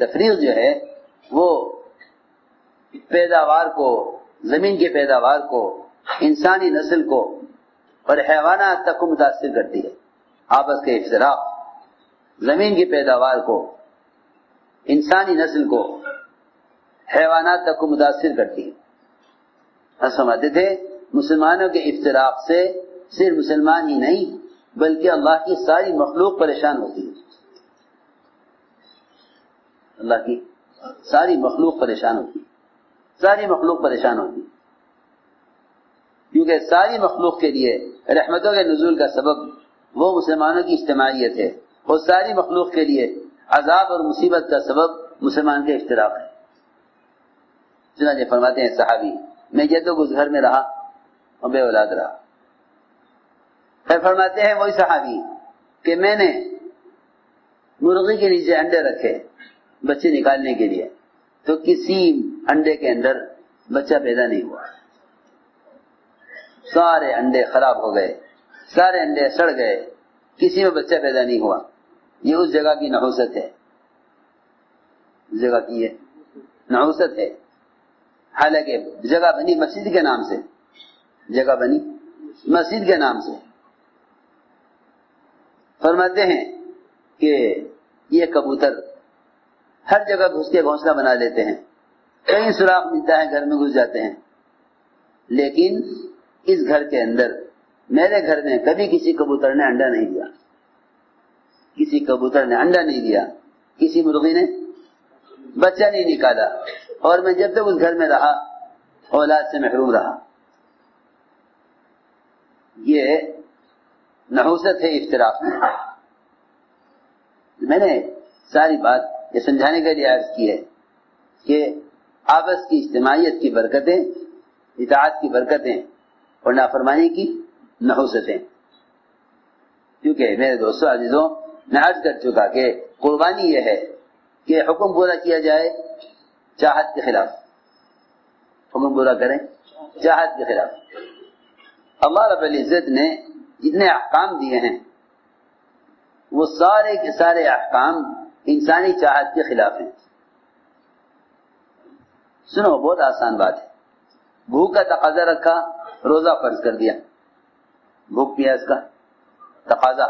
تفریق جو ہے وہ پیداوار کو، زمین کی پیداوار کو، انسانی نسل کو اور حیوانات تک کو متاثر کرتی ہے۔ آپس کے افتراق زمین کی پیداوار کو، انسانی نسل کو، حیوانات تک کو متاثر کرتی ہے۔ ہم سمجھتے تھے مسلمانوں کے افتراق سے صرف مسلمان ہی نہیں بلکہ اللہ کی ساری مخلوق پریشان ہوتی ہے۔ اللہ کی ساری مخلوق پریشان ہوتی ہے، ساری مخلوق پریشان ہوتی ہے، کیونکہ ساری مخلوق کے لیے رحمتوں کے نزول کا سبب وہ مسلمانوں کی اجتماعیت ہے، اور ساری مخلوق کے لیے عذاب اور مصیبت کا سبب مسلمان کے افتراق ہے۔ چنانچہ فرماتے ہیں صحابی، میں جدو گز گھر میں رہا اور بے اولاد رہا۔ پھر فرماتے ہیں وہی صحابی کہ میں نے مرغی کے نیچے انڈے رکھے بچے نکالنے کے لیے، تو کسی انڈے کے اندر بچہ پیدا نہیں ہوا، سارے انڈے خراب ہو گئے، سارے انڈے سڑ گئے، کسی میں بچہ پیدا نہیں ہوا۔ یہ اس جگہ کی نحوست ہے، اس جگہ کی ہے نحوست ہے۔ حالانکہ جگہ بنی مسجد کے نام سے، جگہ بنی مسجد کے نام سے۔ فرماتے ہیں کہ یہ کبوتر ہر جگہ گھس کے گھونسلہ بنا لیتے ہیں، کہیں سوراخ ملتا ہے گھر میں گھس جاتے ہیں، لیکن اس گھر کے اندر میرے گھر میں کبھی کسی کبوتر نے انڈا نہیں دیا، کسی کبوتر نے انڈا نہیں دیا، کسی مرغی نے بچہ نہیں نکالا، اور میں جب تک اس گھر میں رہا اولاد سے محروم رہا۔ یہ نحوست ہے افتراق میں۔ میں نے ساری بات یہ سمجھانے کے لیے عرض کی ہے کہ آپس کی اجتماعیت کی برکتیں، اطاعت کی برکتیں اور نافرمانی کی نحوستیں۔ کیونکہ میرے دوستوں عزیزوں، میں عرض کر چکا کہ قربانی یہ ہے کہ حکم پورا کیا جائے چاہت کے خلاف، حکم پورا کریں چاہت کے خلاف۔ اللہ رب العزت نے جتنے احکام دیے ہیں وہ سارے کے سارے احکام انسانی چاہت کے خلاف ہیں۔ سنو، بہت آسان بات ہے۔ بھوک کا تقاضا رکھا، روزہ فرض کر دیا، بھوک پیاس کا تقاضا،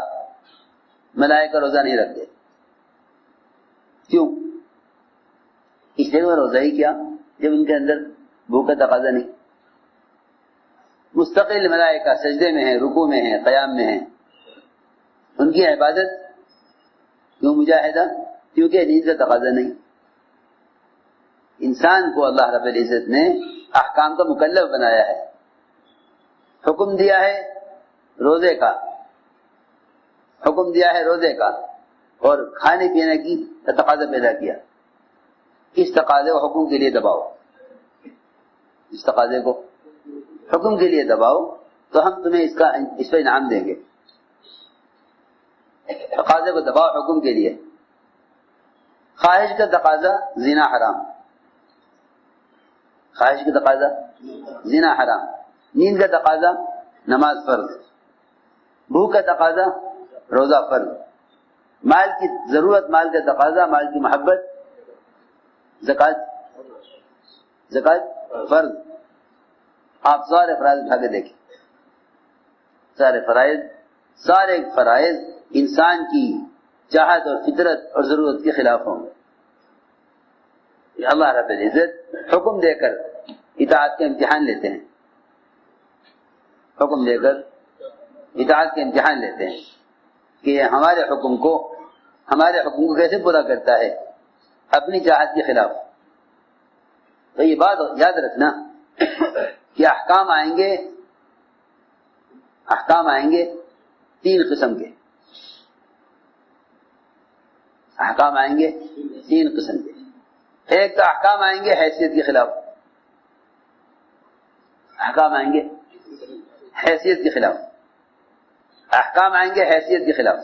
ملائکہ روزہ نہیں رکھتے، کیوں؟ اس لیے وہ روزہ ہی کیا جب ان کے اندر بھوک کا تقاضا نہیں۔ مستقل ملائکہ سجدے میں ہیں، رکوع میں ہیں، قیام میں ہیں، ان کی عبادت کیوں مجاہدہ؟ کیونکہ نیند کا تقاضا نہیں۔ انسان کو اللہ رب العزت نے احکام کا مکلف بنایا ہے، حکم دیا ہے روزے کا، حکم دیا ہے روزے کا، اور کھانے پینے کی تقاضا پیدا کیا۔ اس تقاضے کو حکم کے لیے دباؤ، اس تقاضے کو حکم کے لیے دباؤ تو ہم تمہیں اس پہ انعام دیں گے۔ تقاضے کو دباؤ حکم کے لیے۔ خواہش کا تقاضا زنا حرام، خواہش کا تقاضا زنا حرام، نیند کا تقاضا نماز فرض، بھوک کا تقاضا روزہ فرض، مال کی ضرورت، مال کا تقاضا، مال کی محبت زکات، زکات فرض۔ آپ سارے فرائض اٹھا کے دیکھیں، سارے فرائض انسان کی چاہت اور فطرت اور ضرورت کے خلاف ہوں گے۔ اللہ رب العزت حکم دے کر اطاعت کے امتحان لیتے ہیں، حکم دے کر اطاعت کے امتحان لیتے ہیں کہ ہمارے حکم کو کیسے پورا کرتا ہے اپنی چاہت کے خلاف۔ تو یہ بات یاد رکھنا کہ احکام آئیں گے تین قسم کے، احکام آئیں گے تین قسم کے۔ ایک تو احکام آئیں گے حیثیت کے خلاف، احکام آئیں گے حیثیت کے خلاف، احکام آئیں گے حیثیت کے خلاف۔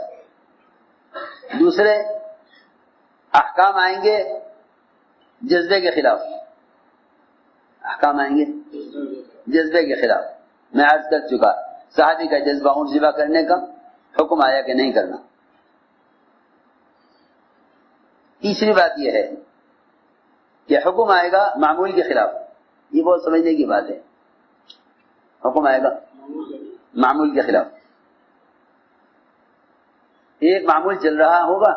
دوسرے احکام آئیں گے جذبے کے خلاف، احکام آئیں گے جذبے کے خلاف۔ میں عرض کر چکا صحابی کا جذبہ اونٹ ذبح کرنے کا، حکم آیا کہ نہیں کرنا۔ تیسری بات یہ ہے کہ حکم آئے گا معمول کے خلاف. یہ بہت سمجھنے کی بات ہے. حکم آئے گا معمول کے خلاف. ایک معمول چل رہا ہوگا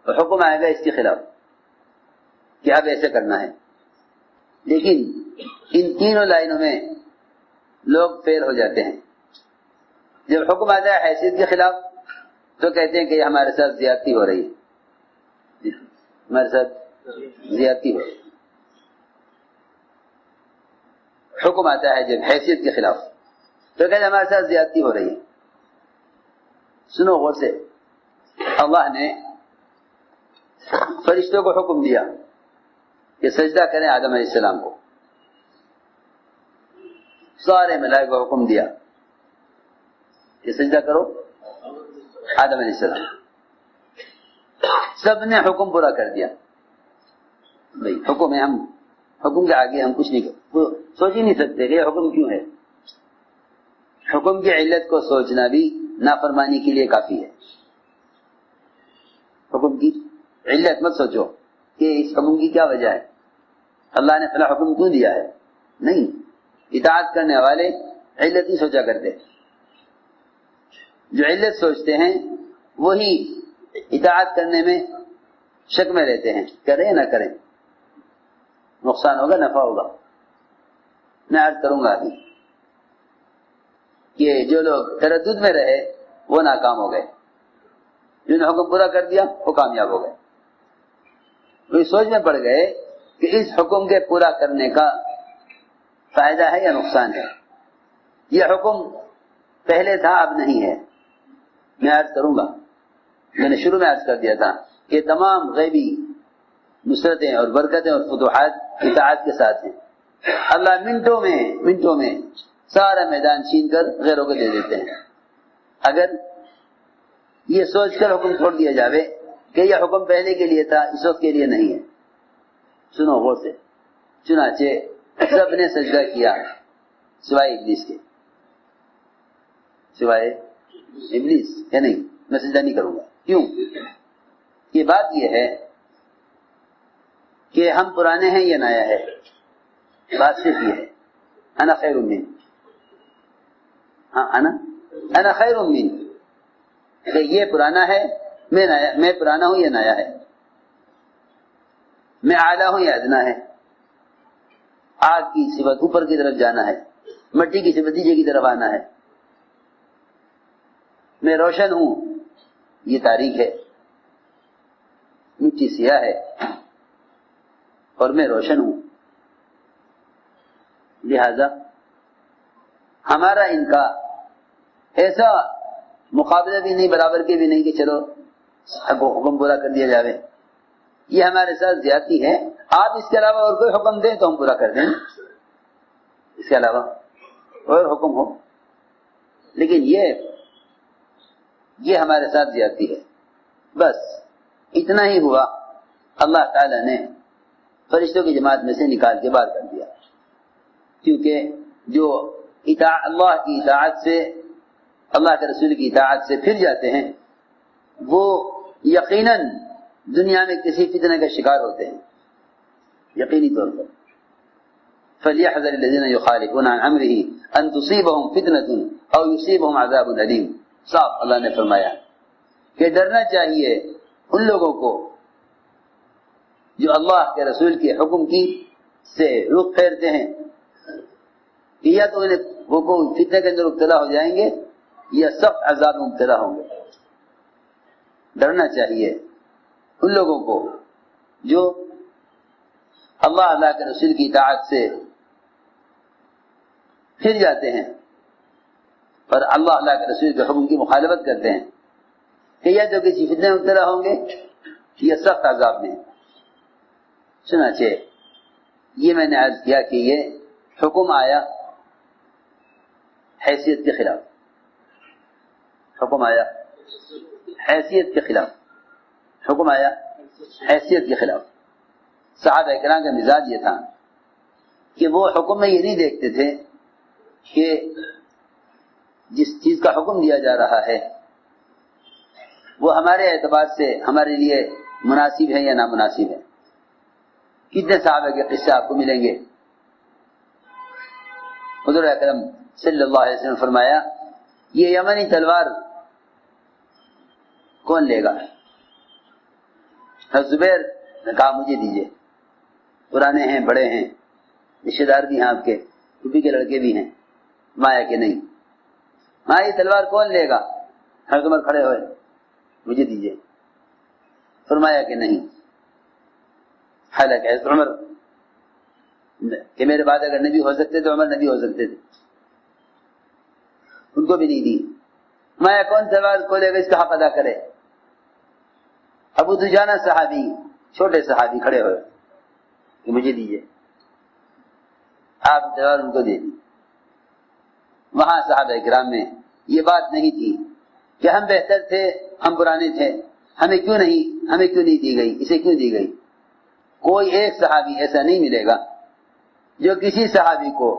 تو حکم آئے گا اس کے خلاف کہ اب ایسے کرنا ہے. لیکن ان تینوں لائنوں میں لوگ فیل ہو جاتے ہیں. جب حکم آتا ہے حیثیت کے خلاف تو کہتے ہیں کہ یہ ہمارے ساتھ زیادتی ہو رہی ہے، ہمارے ساتھ زیادتی ہو رہی ہے. حکم آتا ہے جب حیثیت کے خلاف تو کہتے ہیں ہمارے ساتھ زیادتی ہو رہی ہے. سنو غور سے. اللہ نے فرشتوں کو حکم دیا کہ سجدہ کریں آدم علیہ السلام کو. سارے ملائکہ کو حکم دیا کہ سجدہ کرو آدم علیہ السلام. سب نے حکم پورا کر دیا. بھائی حکم ہے، ہم حکم کے آگے ہم کچھ نہیں سوچ ہی نہیں سکتے کہ یہ حکم کیوں ہے. حکم کی علت کو سوچنا بھی نافرمانی کے لیے کافی ہے. حکم کی علت مت سوچو کہ اس حکم کی کیا وجہ ہے، اللہ نے فلاں حکم کیوں دیا ہے. نہیں، اطاعت کرنے والے علت ہی سوچا کرتے. جو علت سوچتے ہیں وہی اطاعت کرنے میں شک میں رہتے ہیں، کریں نہ کریں، نقصان ہوگا نفع ہوگا. میں عرض کروں گا ابھی کہ جو لوگ تردد میں رہے وہ ناکام ہو گئے، جنہوں نے حکم پورا کر دیا وہ کامیاب ہو گئے. وہ سوچ میں پڑ گئے کہ اس حکم کے پورا کرنے کا فائدہ ہے یا نقصان ہے. یہ حکم پہلے تھا اب نہیں ہے. میں عرض کروں گا، میں نے شروع میں عرض کر دیا تھا کہ تمام غیبی نصرتیں اور برکتیں اور فتوحات اطاعت کے ساتھ ہیں. اللہ منٹوں میں سارا میدان چھین کر غیروں کو دے دیتے ہیں. اگر یہ سوچ کر حکم چھوڑ دیا جاوے کہ یہ حکم پہلے کے لیے تھا اس وقت کے لیے نہیں ہے. سنو غور سے. چنانچہ سب نے سجدہ کیا سوائے ابلیس کے. سوائے ابلیس یا نہیں، میں سجدہ نہیں کروں گا. کیوں؟ یہ بات یہ ہے کہ ہم پرانے ہیں یہ نیا ہے. بات صرف یہ ہے انا خیر من، انا خیر من، کہ یہ پرانا ہے میں پرانا ہوں یہ نیا ہے. میں اعلیٰ ہوں یہ ادنا ہے. آگ کی صفت اوپر کی طرف جانا ہے، مٹی کی صفت نیچے کی طرف آنا ہے. میں روشن ہوں یہ تاریک ہے. مٹی سیاہ ہے اور میں روشن ہوں. لہذا ہمارا ان کا ایسا مقابلہ بھی نہیں، برابر کے بھی نہیں کہ چلو حکم پورا کر دیا جاوے. یہ ہمارے ساتھ زیادتی ہے. آپ اس کے علاوہ اور کوئی حکم دیں تو ہم پورا کر دیں، اس کے علاوہ اور حکم ہو، لیکن یہ ہمارے ساتھ زیادتی ہے. بس اتنا ہی ہوا. اللہ تعالی نے فرشتوں کی جماعت میں سے نکال کے باہر کر دیا، کیونکہ جو اللہ کی اطاعت سے، اللہ کے رسول کی اطاعت سے پھر جاتے ہیں وہ یقیناً دنیا میں کسی فتنہ کا شکار ہوتے ہیں، یقینی طور پر. فَلْيَحْذَرِ الَّذِينَ يُخَالِفُونَ عَنْ أَمْرِهِ أَن تُصِيبَهُمْ فِتْنَةٌ أَوْ يُصِيبَهُمْ عَذَابٌ أَلِيمٌ. صاف اللہ نے فرمایا کہ ڈرنا چاہیے ان لوگوں کو جو اللہ کے رسول کے حکم کی سے رخ پھیرتے ہیں کہ یا تو انہیں وہ فتنہ کے اندر مبتلا ہو جائیں گے یا سخت عذاب میں مبتلا ہوں گے. ڈرنا چاہیے ان لوگوں کو جو اللہ کے رسول کی اطاعت سے پھر جاتے ہیں اور اللہ کے رسول کے حکم کی مخالفت کرتے ہیں کہ یا تو کسی فتنے میں مبتلا ہوں گے یا سخت عذاب میں. چنانچہ یہ میں نے عرض کیا کہ یہ حکم آیا حیثیت کے خلاف. حکم آیا حیثیت کے خلاف. حکم آیا حیثیت کے خلاف. صحابہ کرام کا مزاج یہ تھا کہ وہ حکم میں یہ نہیں دیکھتے تھے کہ جس چیز کا حکم دیا جا رہا ہے وہ ہمارے اعتبار سے ہمارے لیے مناسب ہے یا نامناسب ہے؟ کتنے صحابہ کے قصے آپ کو ملیں گے؟ حضور اکرم صلی اللہ علیہ وسلم نے فرمایا یہ یمنی تلوار کون لے گا؟ زبیر نے کہا مجھے دیجیے، پرانے ہیں، بڑے ہیں، رشتے دار بھی ہیں، آپ کے پھوپھی کے لڑکے بھی ہیں۔ مایا کہ نہیں، ماں یہ تلوار کون لے گا؟ حضرت عمر کھڑے ہوئے، مجھے دیجیے۔ فرمایا کہ نہیں، حالانکہ حضرت عمر کہ میرے بعد اگر نبی ہو سکتے تو عمر نبی ہو سکتے تھے، ان کو بھی نہیں دی۔ مایا کون تلوار کو لے گا، اس کا حق ادا کرے۔ ابو دجانہ صحابی، چھوٹے صحابی کھڑے ہوئے کہ مجھے دیجیے، آپ تلوار ان کو دے دی۔ وہاں صحابہ کرام میں یہ بات نہیں تھی کہ ہم بہتر تھے، ہم پرانے تھے، ہمیں کیوں نہیں دی گئی، اسے کیوں دی گئی۔ کوئی ایک صحابی ایسا نہیں ملے گا جو کسی صحابی کو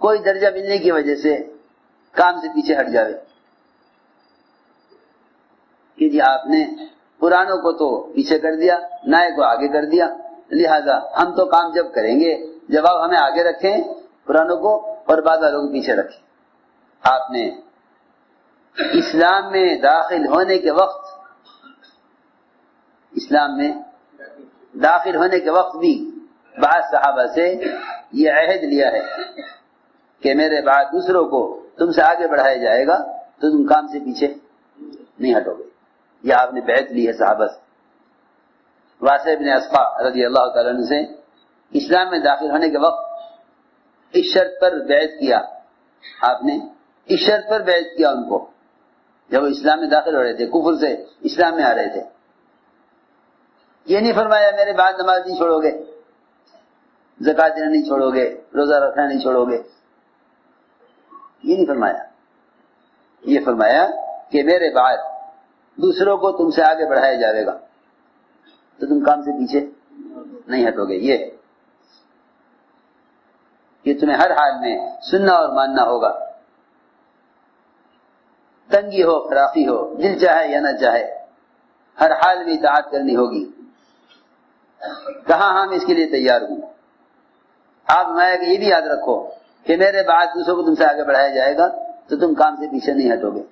کوئی درجہ ملنے کی وجہ سے کام سے پیچھے ہٹ جاوے کہ جی آپ نے پرانوں کو تو پیچھے کر دیا، نئے کو آگے کر دیا، لہذا ہم تو کام جب کریں گے جب آپ ہمیں آگے رکھیں پرانوں کو اور بعد والوں کو پیچھے رکھیں۔ آپ نے اسلام میں داخل ہونے کے وقت بھی بعض صحابہ سے یہ عہد لیا ہے کہ میرے بعد دوسروں کو تم سے آگے بڑھایا جائے گا تو تم کام سے پیچھے نہیں ہٹو گے۔ یہ آپ نے بیعت لی ہے صحابہ سے۔ واسع بن اسقع رضی اللہ تعالیٰ عنہ سے اسلام میں داخل ہونے کے وقت اس شرط پر بیعت کیا، آپ نے اس شرط پر بیعت کیا ان کو جب وہ اسلام میں داخل ہو رہے تھے، کفر سے اسلام میں آ رہے تھے۔ یہ نہیں فرمایا میرے بعد نماز نہیں چھوڑو گے، زکات دینا نہیں چھوڑو گے، روزہ رکھنا نہیں چھوڑو گے، یہ نہیں فرمایا۔ یہ فرمایا کہ میرے بعد دوسروں کو تم سے آگے بڑھایا جائے گا تو تم کام سے پیچھے نہیں ہٹو گے۔ یہ کہ تمہیں ہر حال میں سننا اور ماننا ہوگا، تنگی ہو فراخی ہو، دل چاہے یا نہ چاہے، ہر حال میں اطاعت کرنی ہوگی۔ کہاں ہم اس کے لیے تیار ہوں۔ آپ فرمایا کہ یہ بھی یاد رکھو کہ میرے بعد دوسروں کو تم سے آگے بڑھایا جائے گا تو تم کام سے پیچھے نہیں ہٹو گے۔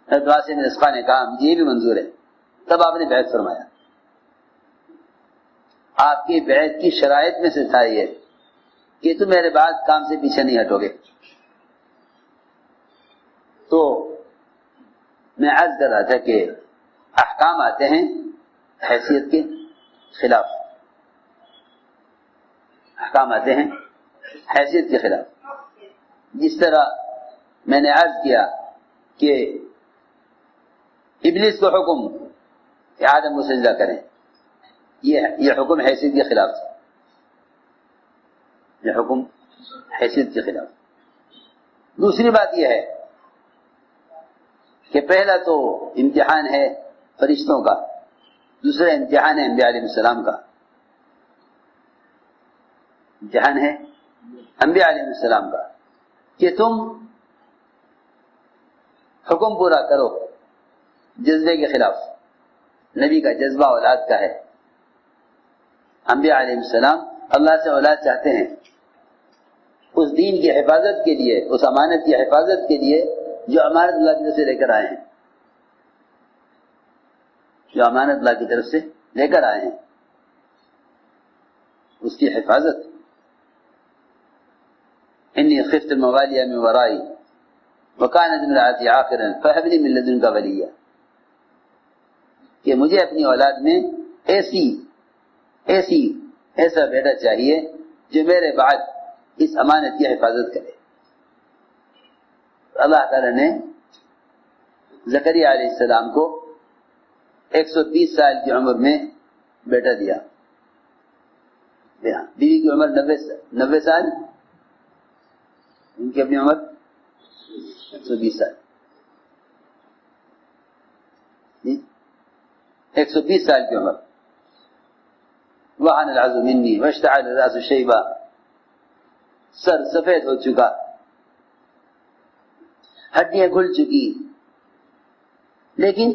حضرت واسع بن اسقع نے کہا مجھے یہ بھی منظور ہے، تب آپ نے بیعت فرمایا۔ آپ کی بیعت کی شرائط میں سے تھا یہ کہ تم میرے بعد کام سے پیچھے نہیں ہٹو گے۔ تو میں عرض کر رہا تھا کہ احکام آتے ہیں حیثیت کے خلاف، احکام آتے ہیں حیثیت کے خلاف۔ جس طرح میں نے عرض کیا کہ ابلیس کو حکم کہ آدم کو سجدہ کریں، یہ حکم حیثیت کے خلاف تھا، یہ حکم حیثیت کے خلاف۔ دوسری بات یہ ہے کہ پہلا تو امتحان ہے فرشتوں کا، دوسرا امتحان ہے انبیاء علیہ السلام کا۔ امتحان ہے انبیاء علیہ السلام کا کہ تم حکم پورا کرو جذبے کے خلاف۔ نبی کا جذبہ اولاد کا ہے، انبیاء علیہ السلام اللہ سے اولاد چاہتے ہیں اس دین کی حفاظت کے لیے، اس امانت کی حفاظت کے لیے جو امانت اللہ کی طرف سے لے کر آئے ہیں، جو امانت اللہ کی طرف سے لے کر آئے ہیں اس کی حفاظت۔ انی خفت الموالی من ورائی وکانت امرأتی عاقرا فہب لی من لدنک ولیا، کہ مجھے اپنی اولاد میں ایسا بیٹا چاہیے جو میرے بعد اس امانت کی حفاظت کرے۔ اللہ تعالی نے زکریا علیہ السلام کو 120 سال کی عمر میں بیٹا دیا، بیوی کی عمر 90 سال، ان کی اپنی عمر 120 سال، 120 سال کی عمر۔ وَحَنَ الْعَظْمُ مِنِّي وَاشْتَعَلَ الرَّأْسُ شَيْبًا، سر سفید ہو چکا، ہڈیاں کھل چکی، لیکن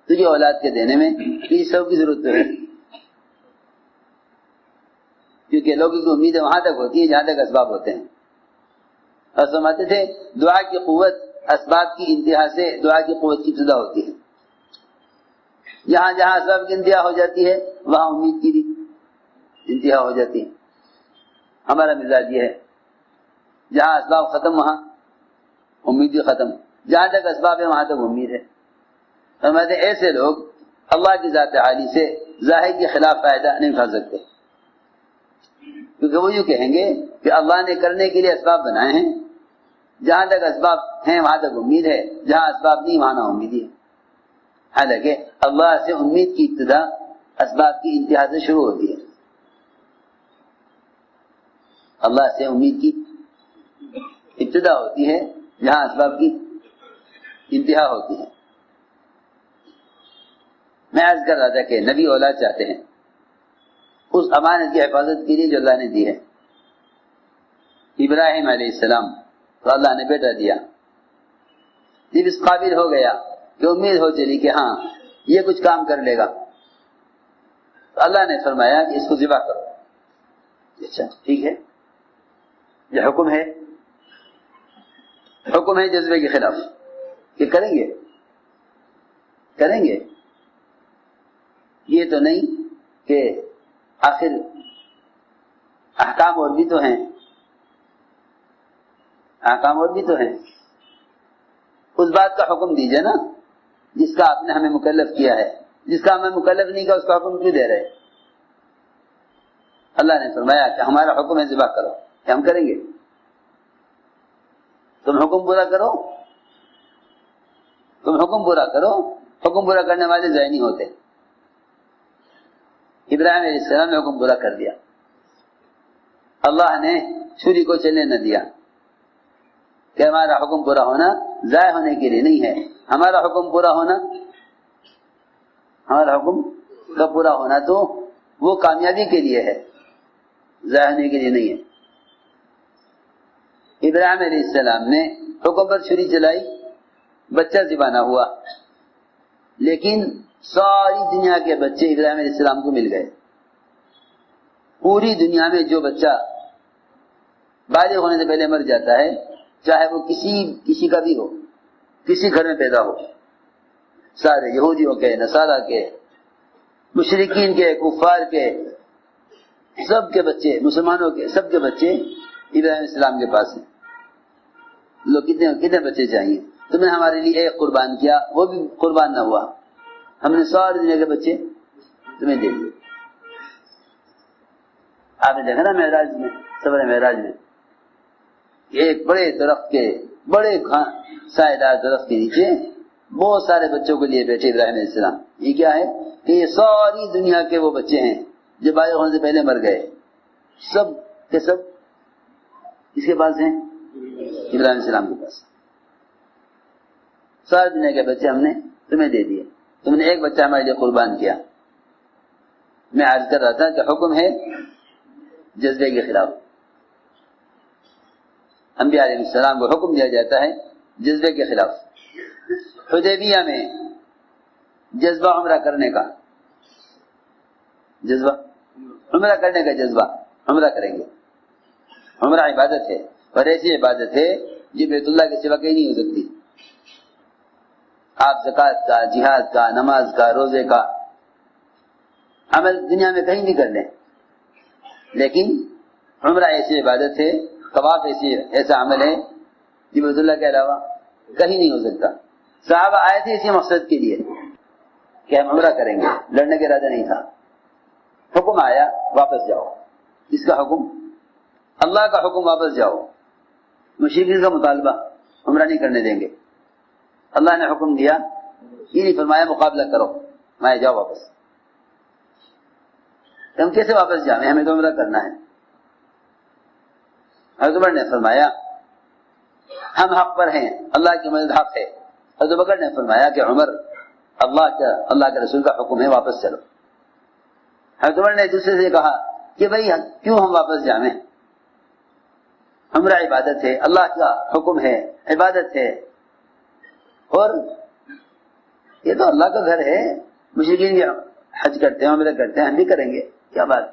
تجھے اولاد کے دینے میں کسی سبب کی ضرورت تو ہے، کیونکہ لوگوں کی امیدیں وہاں تک ہوتی ہیں جہاں تک اسباب ہوتے ہیں. اور سمجھتے تھے دعا کی قوت اسباب کی انتہا سے دعا کی قوت کی ابتدا ہوتی ہے. جہاں جہاں اسباب کی انتہا ہو جاتی ہے وہاں امید کی بھی انتہا ہو جاتی ہے. ہمارا مزاج یہ ہے جہاں اسباب ختم وہاں امید بھی ختم، جہاں تک اسباب ہے وہاں تک امید ہے. فرماتے ہیں ایسے لوگ اللہ کی ذات عالی سے ظاہر کے خلاف فائدہ نہیں اٹھا سکتے، کیونکہ وہ یوں کہیں گے کہ اللہ نے کرنے کے لیے اسباب بنائے ہیں، جہاں تک اسباب ہیں وہاں تک امید ہے، جہاں اسباب نہیں وہاں نہ امیدی ہے. حالانکہ اللہ سے امید کی ابتدا اسباب کی انتہا سے شروع ہوتی ہے. اللہ سے امید کی ابتدا ہوتی ہے جہاں اسباب کی انتہا ہوتی ہے. میں عرض کر رہا تھا کہ نبی اولاد چاہتے ہیں اس امانت کی حفاظت کے لیے جو اللہ نے دی ہے. ابراہیم علیہ السلام تو اللہ نے بیٹا دیا، جب اس قابل ہو گیا کہ امید ہو چلی کہ ہاں یہ کچھ کام کر لے گا تو اللہ نے فرمایا کہ اس کو ذبح کرو. اچھا ٹھیک ہے، یہ حکم ہے، حکم ہے جذبے کے خلاف کہ کریں گے کریں گے. یہ تو نہیں کہ آخر احکام اور بھی تو ہیں، احکام اور بھی تو ہیں. اس بات کا حکم دیجئے نا جس کا آپ نے ہمیں مکلف کیا ہے، جس کا ہمیں مکلف نہیں کیا اس کا حکم کیوں دے رہے؟ اللہ نے فرمایا کہ ہمارا حکم ہے ذبح کرو، کہ ہم کریں گے. تم حکم پورا کرو، تم حکم پورا کرو. حکم پورا کرنے والے ضائع نہیں ہوتے. ابراہیم علیہ السلام نے حکم پورا کر دیا. اللہ نے چھری کو چلنے نہ دیا کہ ہمارا حکم پورا ہونا ضائع ہونے کے لیے نہیں ہے. ہمارا حکم پورا ہونا، ہمارا حکم کا پورا ہونا تو وہ کامیابی کے لیے ہے، ضائع ہونے کے لیے نہیں ہے. ابراہیم علیہ السلام نے حکم پر چھری چلائی، بچہ ذبح نہ ہوا، لیکن ساری دنیا کے بچے ابراہیم علیہ السلام کو مل گئے. پوری دنیا میں جو بچہ بالغ ہونے سے پہلے مر جاتا ہے، چاہے وہ کسی کا بھی ہو، کسی گھر میں پیدا ہو، سارے یہودیوں کے، نصارہ کے، مشرکین کے، کفار کے، سب کے بچے، مسلمانوں کے سب کے بچے ابراہیم علیہ السلام کے پاس ہیں. لوگ کتنے بچے چاہیے؟ تم نے ہمارے لیے ایک قربان کیا، وہ بھی قربان نہ ہوا، ہم نے سارے دنیا کے بچے تمہیں دے دیے. آپ نے دیکھا نا معراج میں، سفر معراج میں ایک بڑے درخت کے، بڑے سایہ دار درخت کے نیچے بہت سارے بچوں کو لیے بیٹھے ابراہیم علیہ السلام. یہ کیا ہے کہ یہ ساری دنیا کے وہ بچے ہیں جو بالغ ہونے سے پہلے مر گئے، سب کے سب اس کے پاس ہیں، ابراہیم علیہ السلام کے پاس. ساری دنیا کے بچے ہم نے تمہیں دے دیے، تم نے ایک بچہ ہمارے لیے قربان کیا. میں عرض کر رہا تھا کہ حکم ہے جذبے کے خلاف. انبیاء علیہ السلام کو حکم دیا جاتا ہے جذبے کے خلاف. حدیبیہ میں جذبہ عمرہ کرنے کا، جذبہ عمرہ کرنے کا جذبہ، عمرہ کریں گے. عمرہ عبادت ہے، اور ایسی عبادت ہے جو بیت اللہ کے سوا کہیں نہیں ہو سکتی. آپ زکوٰۃ کا، جہاد کا، نماز کا، روزے کا عمل دنیا میں کہیں بھی کر لیں، لیکن عمرہ ایسی عبادت ہے، طواف ایسا عمل ہے جو بیت اللہ کے علاوہ کہیں نہیں ہو سکتا. صحابہ آئے تھے اسی مقصد کے لیے کہ ہم عمرہ کریں گے، لڑنے کا ارادہ نہیں تھا. حکم آیا واپس جاؤ. اس کا حکم اللہ کا حکم، واپس جاؤ. مشرکین کا مطالبہ عمرہ نہیں کرنے دیں گے. اللہ نے حکم دیا، یہ نہیں فرمایا مقابلہ کرو، میں جاؤ واپس. ہم کیسے واپس جائیں؟ ہمیں تو عمرہ کرنا ہے. حضرت عمر نے فرمایا ہم حق پر ہیں، اللہ کی مدد حق ہے. حضرت بکر نے فرمایا کہ عمر اللہ کے رسول کا حکم ہے، واپس چلو. حضرت عمر نے دوسرے سے کہا کہ بھائی کیوں ہم واپس جائیں؟ عمرہ عبادت ہے، اللہ کا حکم ہے، عبادت ہے، اور یہ تو اللہ کا گھر ہے، مشرکین بھی حج کرتے ہیں، عمرہ کرتے ہیں، ہم بھی کریں گے، کیا بات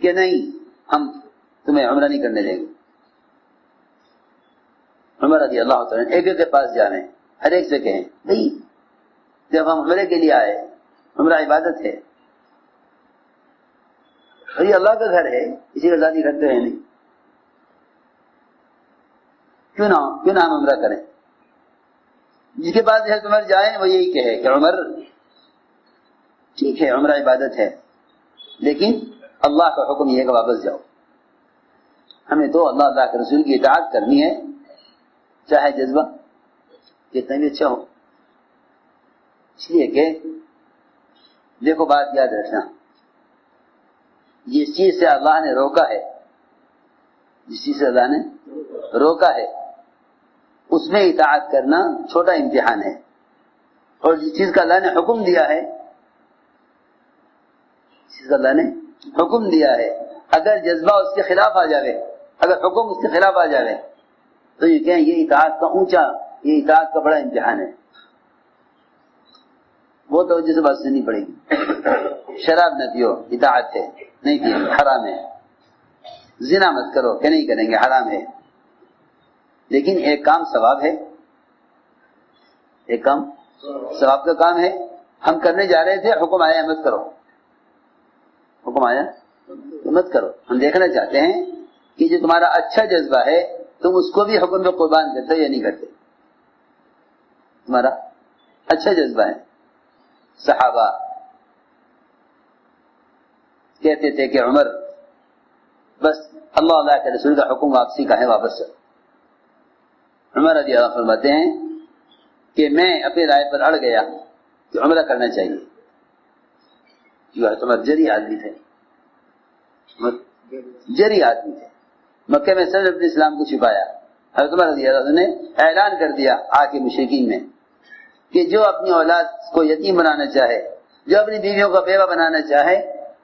کہ نہیں ہم تمہیں عمرہ نہیں کرنے دیں گے۔ عمر رضی اللہ تعالیٰ ایک ایک کے پاس جا رہے ہیں، ہر ایک سے کہیں نہیں، جب ہم عمرے کے لیے آئے، عمرہ عبادت ہے اور یہ اللہ کا گھر ہے، اسی کا ذاتی گھر تو ہے نہیں، کیوں نہ ہم عمرہ کریں؟ جس کے پاس حضرت عمر جائیں وہ یہی کہے کہ عمر ٹھیک ہے عمرہ عبادت ہے، لیکن اللہ کا حکم یہ ہے کہ واپس جاؤ، ہمیں تو اللہ کے رسول کی اطاعت کرنی ہے، چاہے جذبہ کتنا بھی اچھا ہو۔ اس لیے کہ دیکھو بات یاد رکھنا، جس چیز سے اللہ نے روکا ہے، جس چیز سے اللہ نے روکا ہے اس میں اطاعت کرنا چھوٹا امتحان ہے، اور جس چیز کا اللہ نے حکم دیا ہے، جس چیز کا اللہ نے حکم دیا ہے، اگر جذبہ اس کے خلاف آ جاوے، اگر حکم اس کے خلاف آ جاوے تو یہ کہیں یہ اطاعت کا اونچا، یہ اطاعت کا بڑا امتحان ہے، وہ توجہ سے بات سننی پڑے گی۔ شراب نہ پیو، اطاعت ہے، نہیں پیو حرام ہے۔ زنا مت کرو کہ نہیں کریں گے، حرام ہے، لیکن ایک کام ثواب ہے، ایک کام ثواب کا کام ہے، ہم کرنے جا رہے تھے، حکم آیا مت کرو، حکم آیا مت کرو۔ ہم دیکھنا چاہتے ہیں کہ جو تمہارا اچھا جذبہ ہے تم اس کو بھی حکم میں قربان کرتے یا نہیں کرتے، تمہارا اچھا جذبہ ہے۔ صحابہ کہتے تھے کہ عمر بس اللہ کے رسول کا حکم واپسی کا ہے، واپس چل۔ عمر رضی اللہ فرماتے ہیں کہ میں اپنی رائے پر اڑ گیا کہ عمرہ کرنا چاہیے، کیوں عمر جری آدمی تھے، جری آدمی تھے، مکہ میں صرف اپنے اسلام کو چھپایا۔ حضرت عمر رضی اللہ عنہ نے اعلان کر دیا آ کے مشرکین میں کہ جو اپنی اولاد کو یتیم بنانا چاہے، جو اپنی بیویوں کو بیوہ بنانا چاہے،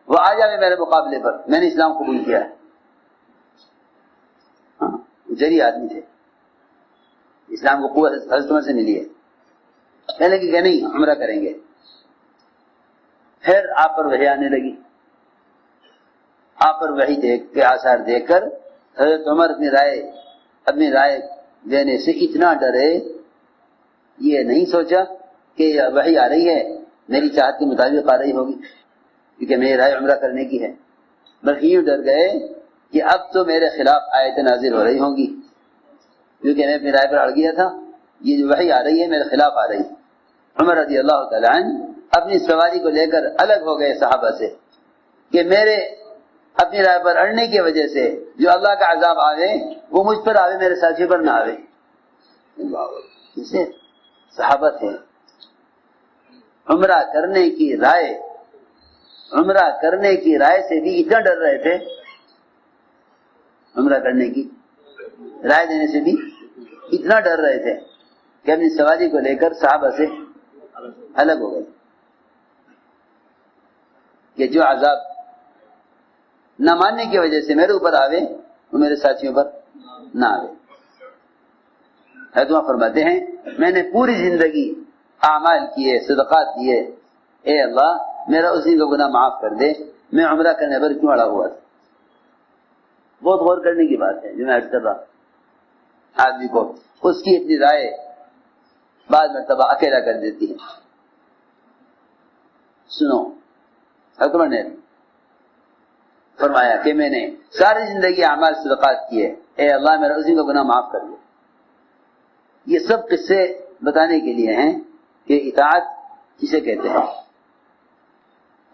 وہ آ جائے میرے مقابلے پر، میں نے اسلام قبول کیا ہے۔ ہاں جری آدمی تھے، اسلام کو قوت حضرت عمر سے ملی ہے، کہنے کہ نہیں عمرہ کریں گے۔ پھر آپ پر وحی آنے لگی، آپ پر وحی دیکھ کے آثار دیکھ کر حضرت عمر اپنی رائے دینے سے اتنا ڈرے، یہ نہیں سوچا کہ وحی آ رہی ہے میری چاہت کے مطابق آ رہی ہوگی کیونکہ میری رائے عمرہ کرنے کی ہے، بلکہ یوں ڈر گئے کہ اب تو میرے خلاف آیتیں نازل ہو رہی ہوں گی، کیونکہ میں اپنی رائے پر اڑ گیا تھا، یہ جو وحی آ رہی ہے میرے خلاف آ رہی ہے۔ عمر رضی اللہ تعالیٰ عنہ اپنی سواری کو لے کر الگ ہو گئے صحابہ سے کہ میرے اپنی رائے پر اڑنے کی وجہ سے جو اللہ کا عذاب آوے وہ مجھ پر آوے، میرے ساتھیوں پر نہ آوے۔ اسے صحابہ تھے، عمرہ کرنے کی رائے سے بھی اتنا ڈر رہے تھے، عمرہ کرنے کی رائے دینے سے بھی اتنا ڈر رہے تھے کہ اپنی سواری کو لے کر صحابہ سے الگ ہو گئے کہ جو عذاب نہ ماننے کی وجہ سے میرے اوپر آوے وہ میرے ساتھیوں پر نہ آوے۔ حضرت فرماتے ہیں میں نے پوری زندگی اعمال کیے، صدقات دیے، اے اللہ میرا اس دن کا گناہ معاف کر دے، میں عمرہ کرنے پر کیوں اڑا ہوا تھا۔ بہت غور کرنے کی بات ہے جو میں عرض کر رہا، آدمی کو اس کی اپنی رائے بعض مرتبہ اکیلا کر دیتی ہے۔ سنو حضرت عمر نے فرمایا کہ میں نے ساری زندگی اعمال صدقات کیے، اے اللہ میرا اسی کا گناہ معاف کر دے۔ یہ سب قصے بتانے کے لیے ہیں کہ اطاعت کسے کہتے ہیں۔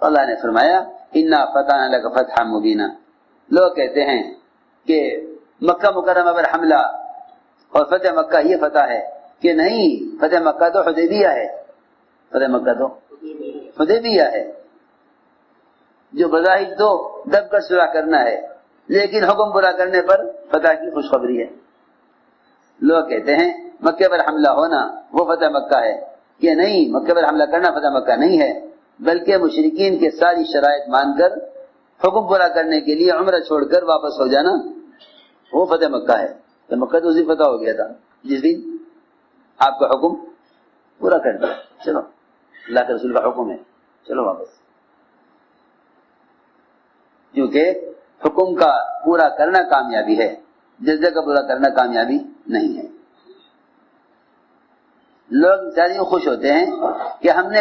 اللہ نے فرمایا انا فتحنا لک فتحا مبینا، لوگ کہتے ہیں کہ مکہ مکرمہ پر حملہ اور فتح مکہ یہ فتح ہے، کہ نہیں، فتح مکہ تو حدیبیہ ہے، فتح مکہ تو حدیبیہ ہے، جو بظاہر تو دب کر صلح کرنا ہے لیکن حکم پورا کرنے پر فتح کی خوشخبری ہے۔ لوگ کہتے ہیں مکہ پر حملہ ہونا وہ فتح مکہ ہے، کہ نہیں، مکہ پر حملہ کرنا فتح مکہ نہیں ہے، بلکہ مشرکین کے ساری شرائط مان کر حکم پورا کرنے کے لیے عمرہ چھوڑ کر واپس ہو جانا وہ فتح مکہ ہے۔ تو مکہ تو اسی فتح ہو گیا تھا جس دن آپ کا حکم پورا کر دیا، چلو اللہ کے رسول کا حکم ہے، چلو واپس. کیونکہ حکم کا پورا کرنا کامیابی ہے، جذبے کا پورا کرنا کامیابی نہیں ہے. لوگ بیچارے خوش ہوتے ہیں کہ ہم نے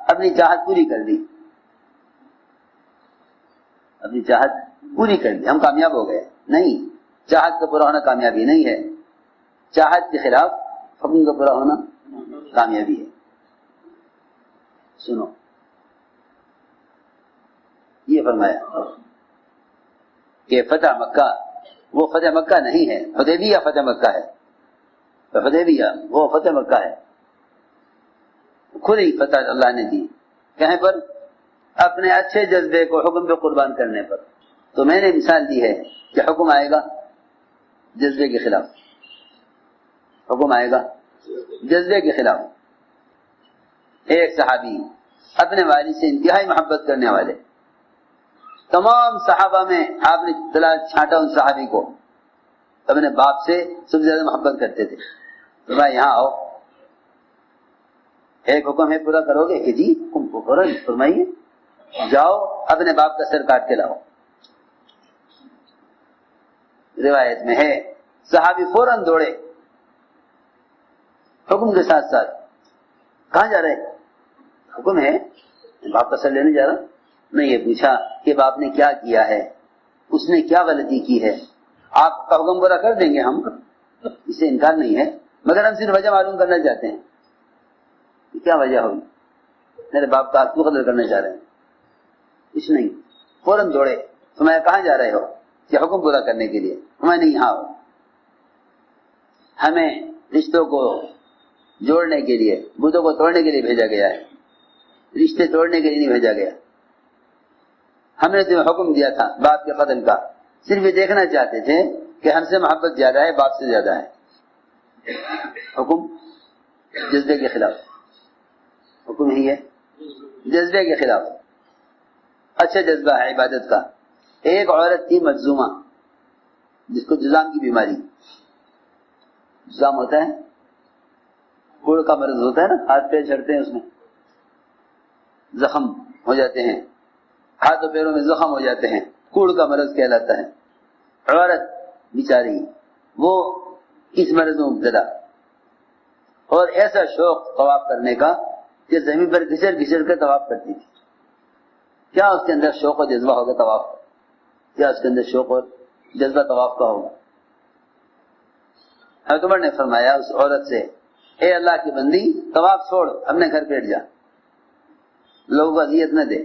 اپنی چاہت پوری کر دی، اپنی چاہت پوری کر دی، ہم کامیاب ہو گئے. نہیں، چاہت کا پورا ہونا کامیابی نہیں ہے، چاہت کے خلاف حکم کا پورا ہونا کامیابی ہے. سنو، یہ فرمایا کہ فتح مکہ وہ فتح مکہ نہیں ہے، حدیبیہ فتح مکہ ہے. حدیبیہ وہ فتح مکہ ہے، خود ہی فتح اللہ نے دی. کہیں پر؟ اپنے اچھے جذبے کو حکم پہ قربان کرنے پر. تو میں نے مثال دی ہے کہ حکم آئے گا جذبے کے خلاف، حکم آئے گا جذبے کے خلاف. ایک صحابی اپنے والد سے انتہائی محبت کرنے والے، تمام صحابہ میں آپ نے چھانٹا ان صحابی کو، اپنے باپ سے سب سے زیادہ محبت کرتے تھے. تو بھائی یہاں آؤ، ایک حکم ہے پورا کرو گے؟ کہ جی حکم کو کرو، فرمائیے. جاؤ اپنے باپ کا سر کاٹ کے لاؤ. روایت میں ہے صحابی فوراً دوڑے حکم کے ساتھ ساتھ. کہاں جا رہے؟ حکم ہے، باپ کا سر لینے جا رہا. نہیں، یہ پوچھا کہ باپ نے کیا کیا ہے، اس نے کیا غلطی کی ہے. آپ کا حکم پورا کر دیں گے ہم، اس سے انکار نہیں ہے، مگر ہم صرف وجہ معلوم کرنا چاہتے ہیں. کیا وجہ ہوگی؟ میرے باپ کا حق قدر کرنا چاہ رہے ہیں. کچھ نہیں، فوراً دوڑے. تمہیں کہاں جا رہے ہو؟ کہ حکم پورا کرنے کے لیے. ہمیں نہیں، یہاں ہو، ہمیں رشتوں کو جوڑنے کے لیے، بتوں کو توڑنے کے لیے بھیجا گیا ہے، رشتے توڑنے کے لیے نہیں بھیجا گیا. ہم نے تمہیں حکم دیا تھا باپ کے قتل کا، صرف یہ دیکھنا چاہتے تھے کہ ہم سے محبت زیادہ ہے باپ سے زیادہ ہے. حکم جذبے کے خلاف، حکم ہی ہے جذبے کے خلاف. اچھا جذبہ ہے عبادت کا. ایک عورت تھی مجذومہ، جس کو جذام کی بیماری، جذام ہوتا ہے، کوڑ کا مرض ہوتا ہے نا، ہاتھ پیر چڑھتے ہیں، اس میں زخم ہو جاتے ہیں، ہاتھوں پیروں میں زخم ہو جاتے ہیں، کوڑ کا مرض کہلاتا ہے. عورت بیچاری وہ اس مرض میں مبتلا، اور ایسا شوق طواف کرنے کا کہ زمین پر گھسر گھسر کر طواف کرتی تھی. کیا اس کے اندر شوق و جذبہ ہوگا طواف کا؟ کیا اس کے اندر شوق اور جذبہ طواف کا ہوگا؟ حضرت عمر نے فرمایا اس عورت سے، اے اللہ کی بندی، طواف چھوڑ، اپنے گھر بیٹھ جا، لوگوں کو اذیت نہ دے.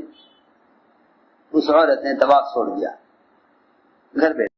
اس عورت نے طواف چھوڑ دیا، گھر بیٹھ